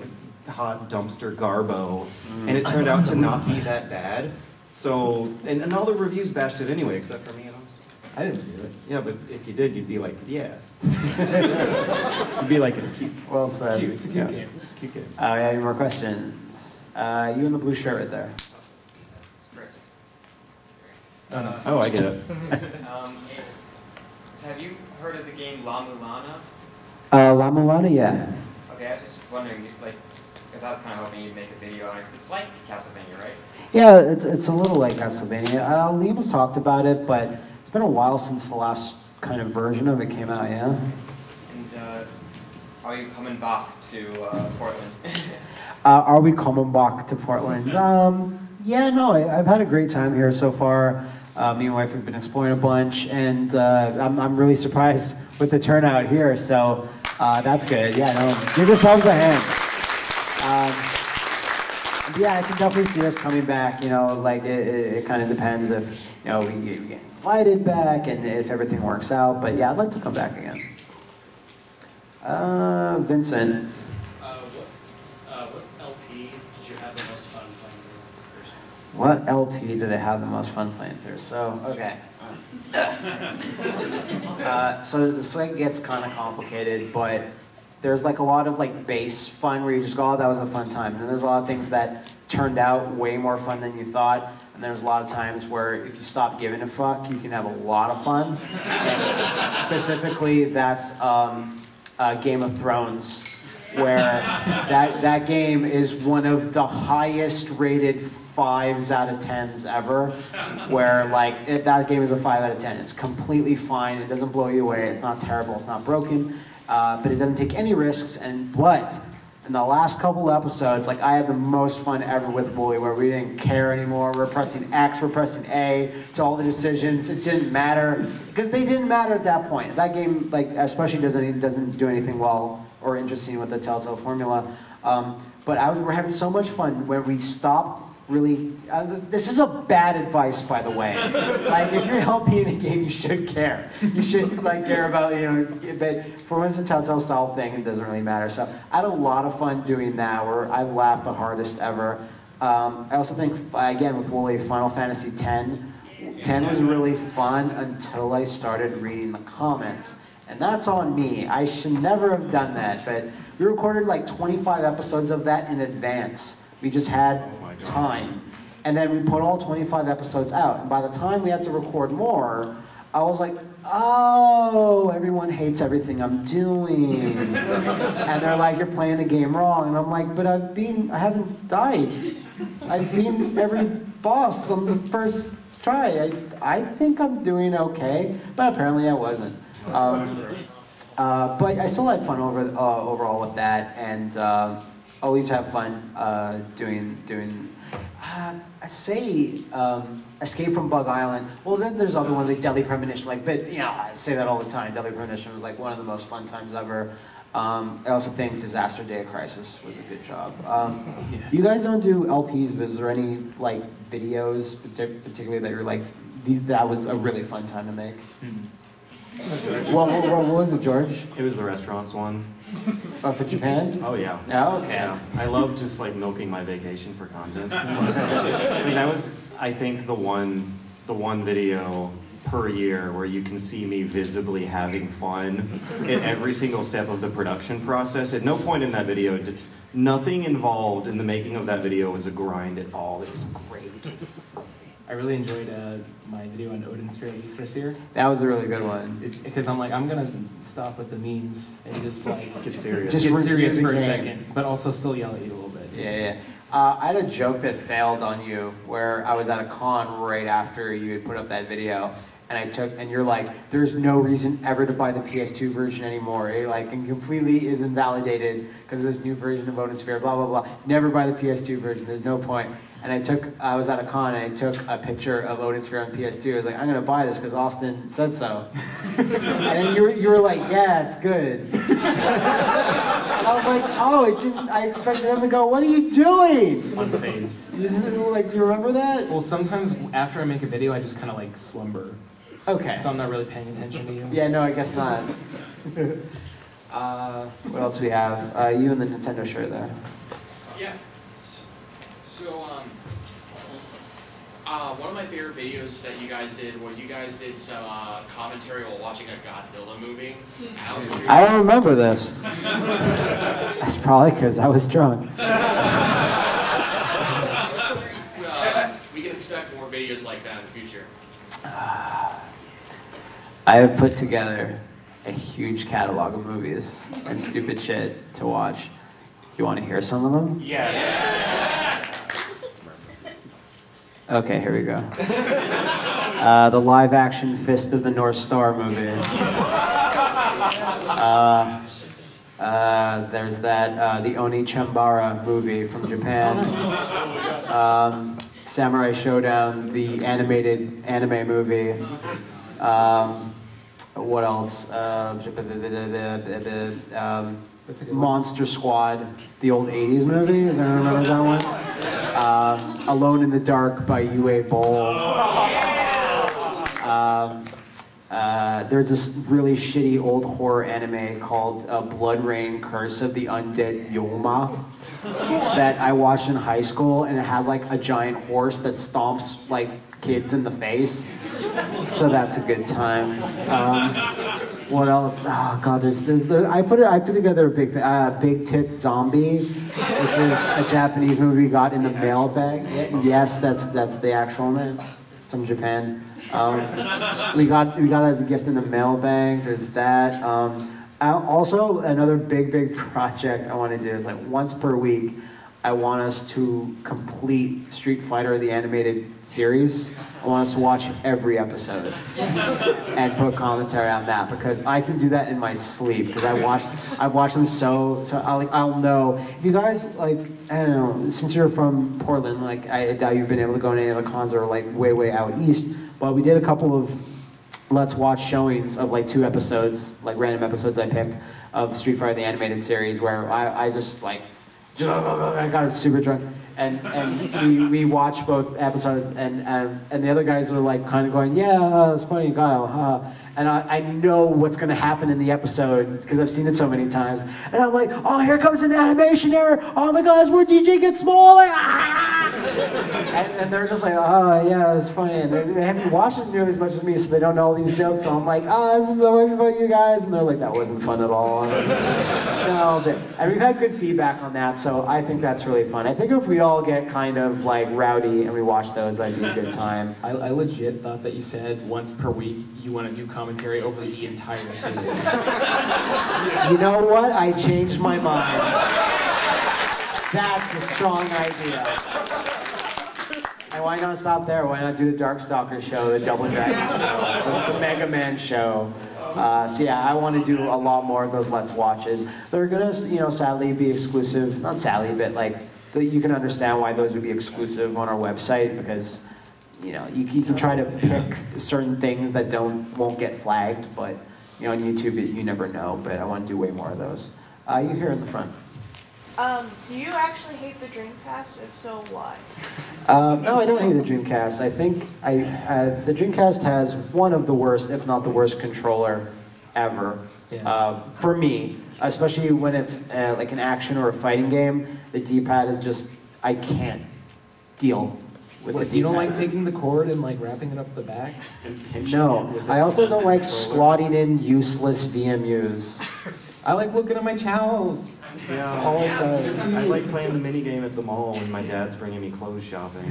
Speaker 2: hot dumpster garbo, and it turned out to not be that bad. So, and all the reviews bashed it anyway, except for me and Austin.
Speaker 3: I didn't do it.
Speaker 2: Yeah, but if you did, you'd be like, yeah. You'd be like, it's cute.
Speaker 1: Well said.
Speaker 2: It's a cute game. It's a cute game.
Speaker 1: Yeah, any more questions? You in the blue shirt right there.
Speaker 7: Chris.
Speaker 2: Oh, I get it.
Speaker 7: So have you heard of the game La Mulana?
Speaker 1: La Mulana, yeah.
Speaker 7: Okay, I was just wondering, because I was kind of hoping you'd make a video on it, because it's like Castlevania, right?
Speaker 1: Yeah, it's a little like Castlevania. Liam has talked about it, but it's been a while since the last kind of version of it came out, yeah?
Speaker 7: And are you coming back to Portland?
Speaker 1: Are we coming back to Portland? Yeah, no, I've had a great time here so far. Me and my wife have been exploring a bunch, and I'm really surprised with the turnout here, so that's good. Yeah, no, give yourselves a hand. Yeah, I can definitely see us coming back. It kind of depends if we get invited back and if everything works out. But yeah, I'd like to come back again. Vincent.
Speaker 11: What LP did you have the most fun playing through?
Speaker 1: What LP did I have the most fun playing through? So, okay. So the slate gets kind of complicated, but there's like a lot of like base fun where you just go, oh, that was a fun time. And there's a lot of things that turned out way more fun than you thought. And there's a lot of times where if you stop giving a fuck, you can have a lot of fun. And specifically, that's Game of Thrones, where that game is one of the highest rated 5s out of 10s ever, where that game is a 5 out of 10. It's completely fine. It doesn't blow you away. It's not terrible. It's not broken. But it doesn't take any risks. But in the last couple episodes, I had the most fun ever with Bully, where we didn't care anymore. We're pressing X, we're pressing A to all the decisions. It didn't matter because they didn't matter at that point. That game, especially doesn't do anything well or interesting with the Telltale formula. But we're having so much fun when we stopped. Really, this is a bad advice, by the way. If you're helping in a game, you should care. You should care about, but for when it's a Telltale style thing, it doesn't really matter. So I had a lot of fun doing that, where I laughed the hardest ever. I also think, again, with Wooly, Final Fantasy X was really fun until I started reading the comments. And that's on me. I should never have done that. But we recorded like 25 episodes of that in advance. We just had time. And then we put all 25 episodes out. And by the time we had to record more, I was like, oh, everyone hates everything I'm doing. And they're like, you're playing the game wrong. And I'm like, but I haven't died. I've beaten every boss on the first try. I think I'm doing okay, but apparently I wasn't. But I still had fun overall with that, and always have fun doing. I'd say Escape from Bug Island. Well, then there's other ones like Deadly Premonition. But you know, I say that all the time. Deadly Premonition was like one of the most fun times ever. I also think Disaster Day of Crisis was a good job. You guys don't do LPs, but is there any like videos particularly that you're like, that was a really fun time to make? What was it, George?
Speaker 2: It was the restaurants one.
Speaker 1: For Japan?
Speaker 2: Oh yeah.
Speaker 1: Oh, okay.
Speaker 2: Yeah. I love just like milking my vacation for content. I mean, that was, I think, the one video per year where you can see me visibly having fun in every single step of the production process. At no point in that video nothing involved in the making of that video was a grind at all. It was great.
Speaker 3: I really enjoyed my video on Odin's Sphere Yggdrasil.
Speaker 1: That was a really good one.
Speaker 3: Because I'm like, I'm gonna stop with the memes and just like
Speaker 2: get serious.
Speaker 3: Just get serious for a second, but also still yell at you a little bit.
Speaker 1: Yeah. I had a joke that failed on you where I was at a con right after you had put up that video, and you're like, there's no reason ever to buy the PS2 version anymore. It like and completely is invalidated because of this new version of Odin Sphere, blah blah blah. Never buy the PS2 version. There's no point. And I was at a con and I took a picture of Odin Sphere on PS2. I was like, I'm gonna buy this because Austin said so. And then you were like, yeah, it's good. I was like, oh, I expected him to go, what are you doing?
Speaker 3: Unfazed.
Speaker 1: Like, do you remember that?
Speaker 3: Well, sometimes after I make a video, I just kind of like slumber.
Speaker 1: Okay.
Speaker 3: So I'm not really paying attention to you.
Speaker 1: Yeah, no, I guess not. What else do we have? You and the Nintendo shirt there.
Speaker 12: Yeah. So, one of my favorite videos that you guys did was you guys did some commentary while watching a Godzilla movie. And I was wondering,
Speaker 1: I don't remember this. That's probably because I was drunk.
Speaker 12: we can expect more videos like that in the future.
Speaker 1: I have put together a huge catalog of movies and stupid shit to watch. You want to hear some of them?
Speaker 12: Yes.
Speaker 1: Okay, here we go. The live-action Fist of the North Star movie. There's that, the Oni Chambara movie from Japan. Samurai Showdown, the animated anime movie. What else? Monster Squad, the old 80s movie. Does anyone remember that one? Alone in the Dark by Yue Boll. There's this really shitty old horror anime called Blood Rain Curse of the Undead Yoma that I watched in high school, and it has like a giant horse that stomps like kids in the face. So that's a good time. What else? Oh god, I put together a Big Tits Zombie, which is a Japanese movie we got in the mailbag. Yes, that's the actual name. It's from Japan. We got it as a gift in the mailbag. There's that. Also, another big project I want to do is like once per week, I want us to complete Street Fighter, the animated series. I want us to watch every episode and put commentary on that because I can do that in my sleep because I've watched them so I'll know. If you guys like, I don't know, since you're from Portland, like I doubt you've been able to go to any of the cons that are like way out east, but we did a couple of Let's Watch showings of like 2 episodes, like random episodes I picked of Street Fighter, the animated series where I just like, I got super drunk, and we watched both episodes, and the other guys were like kind of going, yeah, it's funny, Kyle, and I know what's going to happen in the episode because I've seen it so many times, and I'm like, oh, here comes an animation error, oh my gosh, where DJ gets small, like, ah! and they're just like, oh yeah, it's funny. And they haven't watched it nearly as much as me, so they don't know all these jokes. So I'm like, oh, this is so much fun, you guys. And they're like, that wasn't fun at all. And we've had good feedback on that, so I think that's really fun. I think if we all get kind of like rowdy and we watch those, that'd be a good time.
Speaker 3: I legit thought that you said once per week you want to do commentary over the entire series.
Speaker 1: You know what? I changed my mind. That's a strong idea. And why not stop there? Why not do the Darkstalker show, the Double Dragon show, the Mega Man show? So yeah, I want to do a lot more of those Let's Watches. They're gonna, sadly be exclusive. Not sadly, but like you can understand why those would be exclusive on our website because you can try to pick certain things that won't get flagged, but on YouTube you never know. But I want to do way more of those. You here in the front.
Speaker 9: Do you actually hate the Dreamcast? If so, why?
Speaker 1: No, I don't hate the Dreamcast. I think the Dreamcast has one of the worst, if not the worst, controller ever.
Speaker 3: Yeah.
Speaker 1: For me, especially when it's like an action or a fighting game, the D-pad is just, I can't deal with the D-pad.
Speaker 3: You don't like taking the cord and like wrapping it up the back?
Speaker 1: No, I also don't like slotting in useless VMUs.
Speaker 3: I like looking at my chows.
Speaker 2: Yeah,
Speaker 1: That's all it does.
Speaker 2: I like playing the mini game at the mall when my dad's bringing me clothes shopping.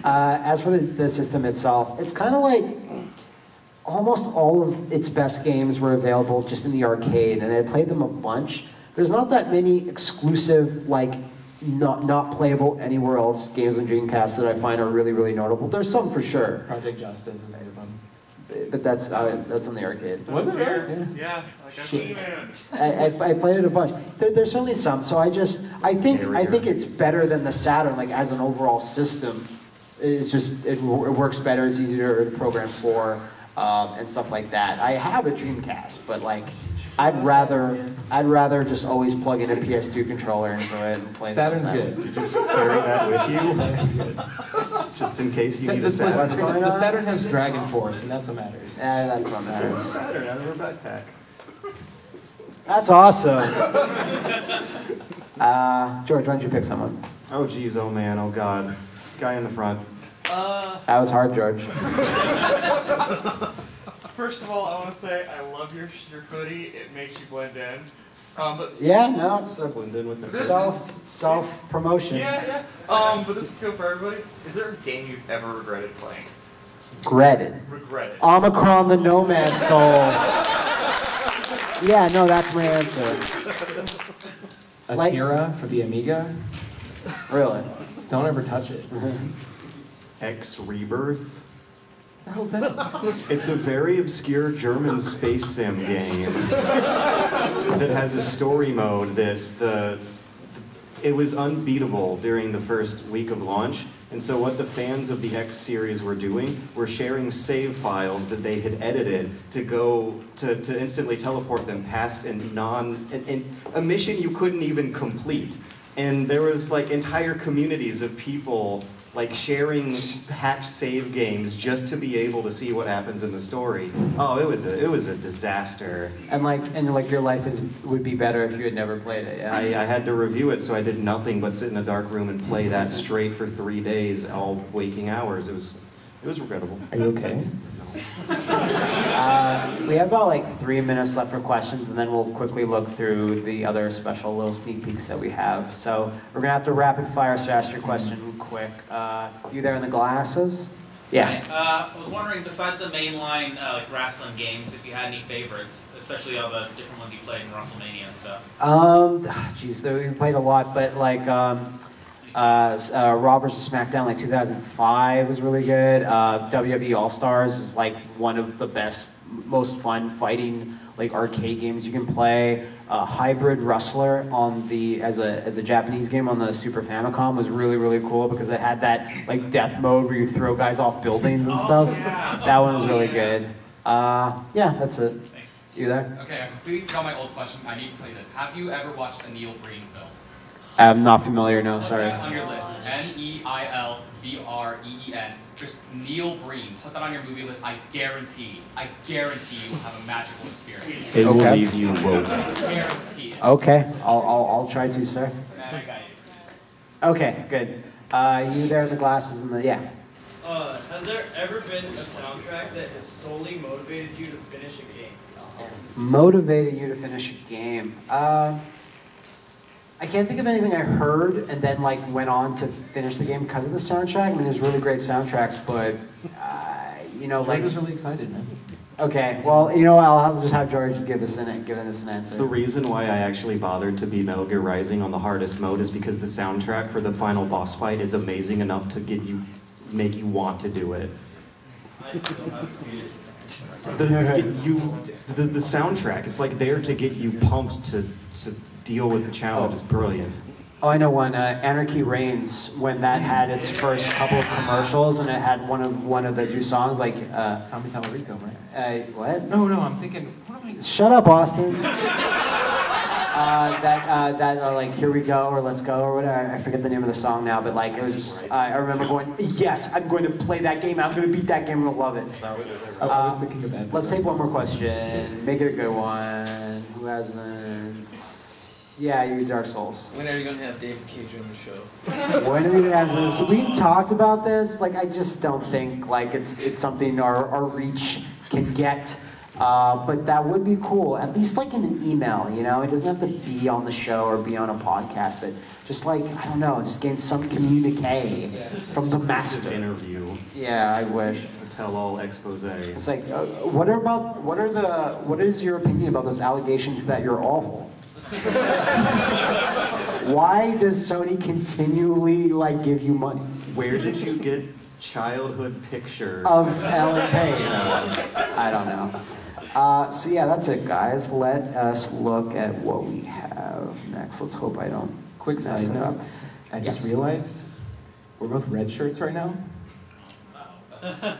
Speaker 1: As for the system itself, it's kind of like almost all of its best games were available just in the arcade, and I played them a bunch. There's not that many exclusive, like, not playable anywhere else games on Dreamcast that I find are really, really notable. There's some for sure.
Speaker 3: Project Justice is a good one.
Speaker 1: But that's on the arcade.
Speaker 3: Was it really?
Speaker 11: Yeah, like I've seen it.
Speaker 1: I played it a bunch. There's certainly some. So I think it's better than the Saturn, like as an overall system. It's just it works better. It's easier to program for and stuff like that. I have a Dreamcast, but like I'd rather just always plug in a PS2 controller into it and play.
Speaker 3: Saturn's good.
Speaker 2: You just carry that with you.
Speaker 3: Saturn's good.
Speaker 2: Just in case you need a Saturn.
Speaker 3: The Saturn has Dragon Force, and that's what matters.
Speaker 1: Yeah, that's what matters.
Speaker 2: Saturn out of her backpack.
Speaker 1: That's awesome. George, why don't you pick someone?
Speaker 2: Oh geez, oh man, oh god. Guy in the front.
Speaker 1: That was hard, George.
Speaker 11: First of all, I want to say I love your hoodie. It makes you blend in. But
Speaker 1: Yeah, no, it's a
Speaker 2: Blend in with the
Speaker 1: self promotion.
Speaker 11: yeah. But this is good for everybody. Is there a game you've ever regretted playing?
Speaker 1: Regretted.
Speaker 11: Regretted.
Speaker 1: Omicron the Nomad Soul. Yeah, no, that's my answer. Like-
Speaker 3: Akira for the Amiga.
Speaker 1: Really?
Speaker 3: Don't ever touch it.
Speaker 2: X Rebirth.
Speaker 3: What the hell's that?
Speaker 2: It's a very obscure German space sim game that has a story mode that it was unbeatable during the first week of launch. And so what the fans of the X series were doing were sharing save files that they had edited to go to instantly teleport them past a mission you couldn't even complete. And there was like entire communities of people like sharing hacked save games just to be able to see what happens in the story. Oh, it was a disaster.
Speaker 1: And your life would be better if you had never played it. Yeah.
Speaker 2: I had to review it, so I did nothing but sit in a dark room and play that straight for 3 days, all waking hours. It was regrettable.
Speaker 1: Are you okay? We have about like 3 minutes left for questions, and then we'll quickly look through the other special little sneak peeks that we have. So we're gonna have to rapid fire, so ask your question quick. You there in the glasses? Yeah.
Speaker 13: Hi. I was wondering, besides the mainline like wrestling games, if you had any favorites, especially all the different ones you played in WrestleMania and stuff.
Speaker 1: Geez, we played a lot, but like Raw vs. SmackDown, like 2005 was really good. WWE All Stars is like one of the best, most fun fighting like arcade games you can play. Hybrid Wrestler on as a Japanese game on the Super Famicom was really, really cool because it had that like death mode where you throw guys off buildings and stuff.
Speaker 13: Yeah.
Speaker 1: That one was really good. Yeah, that's it.
Speaker 13: Thanks.
Speaker 1: You there?
Speaker 14: Okay, I completely forgot my old question. I need to tell you this. Have you ever watched a Neil Breen film?
Speaker 1: I'm not familiar, no, sorry.
Speaker 14: On your list, it's Neilbreen. Just Neil Breen. Put that on your movie list. I guarantee you will have a magical experience.
Speaker 2: It will leave you woke.
Speaker 14: Guaranteed.
Speaker 1: Okay, I'll try to, sir.
Speaker 13: I got you.
Speaker 1: Okay, good. You there in the glasses and the, yeah.
Speaker 15: Has there ever been a soundtrack that has solely motivated you to finish a game?
Speaker 1: Motivated you to finish a game. I can't think of anything I heard and then like went on to finish the game because of the soundtrack. I mean, there's really great soundtracks, but you know, like.
Speaker 3: I was really excited, man.
Speaker 1: Okay, well, you know, I'll just have George give us an answer.
Speaker 2: The reason why I actually bothered to beat Metal Gear Rising on the hardest mode is because the soundtrack for the final boss fight is amazing enough to make you want to do it.
Speaker 15: I still have to beat it.
Speaker 2: The soundtrack, it's like there to get you pumped to deal with the challenge. Is brilliant.
Speaker 1: Oh, I know one. Anarchy Reigns, when that had its first couple of commercials, and it had one of the two songs, like
Speaker 3: Tommy Talarico, right?
Speaker 1: What?
Speaker 3: No, I'm thinking.
Speaker 1: Shut up, Austin. Like Here We Go or Let's Go or whatever. I forget the name of the song now, but like it was just. I remember going, yes, I'm going to play that game. I'm going to beat that game. I'm going to love it. So.
Speaker 3: I was thinking of that.
Speaker 1: Let's take one more question. Make it a good one. Who hasn't? Yeah, you, Dark Souls.
Speaker 15: When are you going to have David Cage on the show?
Speaker 1: When are we going to have this? We've talked about this. Like, I just don't think like it's something our reach can get. But that would be cool. At least like in an email, you know? It doesn't have to be on the show or be on a podcast, but just like, I don't know, just getting some communique from the master.
Speaker 2: Interview.
Speaker 1: Yeah, I wish.
Speaker 2: Tell all expose.
Speaker 1: It's like, what is your opinion about those allegations that you're awful? Why does Sony continually like give you money?
Speaker 2: Where did you get childhood picture
Speaker 1: of Ellen Page? I don't know. So yeah, that's it, guys. Let us look at what we have next. Let's hope I don't.
Speaker 3: Quick side note. I just realized we're both red shirts right now.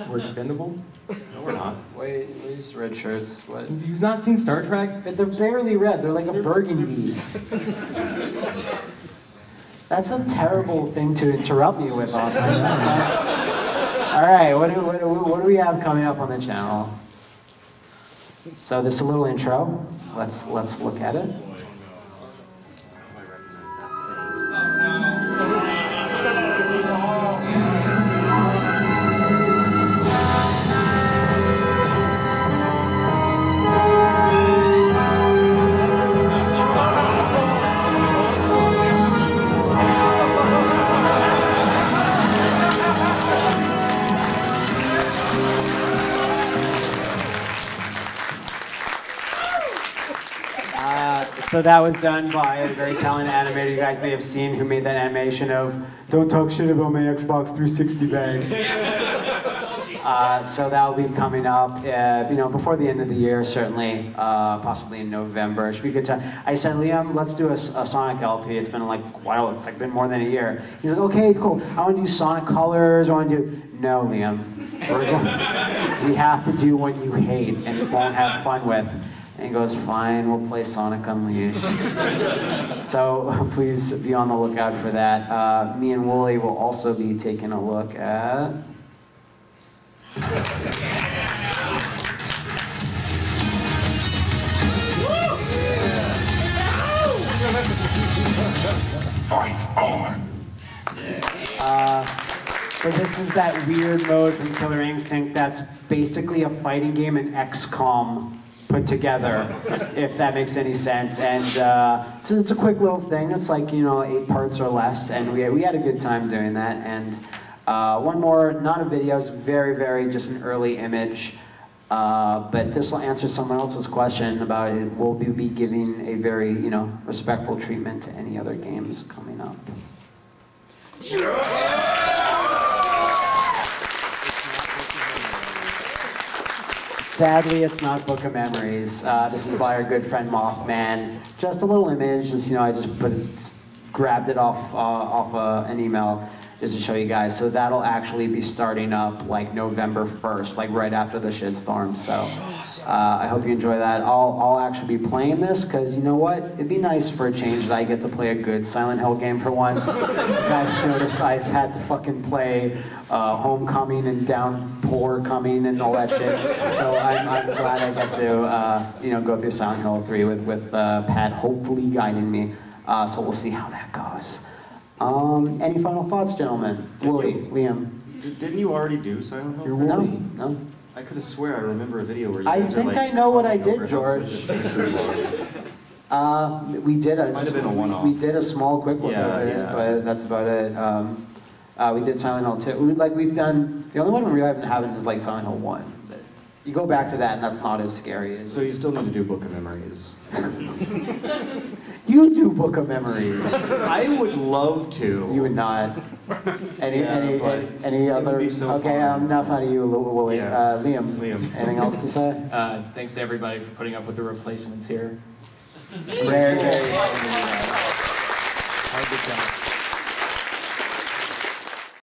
Speaker 3: We're expendable.
Speaker 2: No, we're not.
Speaker 1: Wait, these red shirts. What?
Speaker 3: You've not seen Star Trek?
Speaker 1: But they're barely red. They're like a burgundy. That's a terrible thing to interrupt me with, Austin. All right, what do we have coming up on the channel? So this is a little intro. Let's look at it. So that was done by a very talented animator you guys may have seen who made that animation of "Don't talk shit about my Xbox 360 bag." So that will be coming up, you know, before the end of the year, certainly, possibly in November. It should be a good time. I said, Liam, let's do a Sonic LP. It's been like a while. It's like been more than a year. He's like, okay, cool. I want to do Sonic Colors. I want to do. No, Liam. We have to do one you hate and won't have fun with. And he goes, fine, we'll play Sonic Unleashed. So please be on the lookout for that. Me and Wooly will also be taking a look at...
Speaker 16: Fight on!
Speaker 1: So this is that weird mode from Killer Instinct that's basically a fighting game in XCOM put together, if that makes any sense. And so it's a quick little thing. It's like, you know, 8 parts or less, and we had a good time doing that. And one more, not a video, it's very, very just an early image. But this will answer someone else's question about it. Will we be giving a very, you know, respectful treatment to any other games coming up? Sadly, it's not Book of Memories. This is by our good friend Mothman. Just a little image. Just, you know, I just grabbed it off an email just to show you guys. So that'll actually be starting up like November 1st, like right after the shitstorm. So I hope you enjoy that. I'll actually be playing this because you know what? It'd be nice for a change that I get to play a good Silent Hill game for once. I've noticed I've had to fucking play Homecoming and Downpour Coming and all that shit. So I'm glad I get to you know, go through Silent Hill 3 with Pat hopefully guiding me. So we'll see how that goes. Any final thoughts, gentlemen? Wooly, Liam.
Speaker 2: Didn't you already do Silent Hill?
Speaker 1: No, no.
Speaker 2: I could have swear I remember a video where you
Speaker 1: I
Speaker 2: guys are,
Speaker 1: think
Speaker 2: like,
Speaker 1: I know what I
Speaker 2: crawling over
Speaker 1: did,
Speaker 2: how
Speaker 1: George.
Speaker 2: quick the faces were.
Speaker 1: We did a.
Speaker 2: Might have been a one-off.
Speaker 1: We did a small, quick one,
Speaker 2: Yeah.
Speaker 1: but that's about it. We did Silent Hill 2. We've done. The only one we haven't is like Silent Hill 1. But you go back to that, and that's not as scary as.
Speaker 2: So you still need to do Book of Memories.
Speaker 1: You do Book of Memories.
Speaker 2: I would love to.
Speaker 1: You would not. Any other?
Speaker 2: be so
Speaker 1: okay,
Speaker 2: fun.
Speaker 1: enough out of you, Wooly.
Speaker 2: Yeah.
Speaker 1: Liam. Anything else to say?
Speaker 3: Thanks to everybody for putting up with the replacements here.
Speaker 1: Very, very.
Speaker 3: Hard to tell.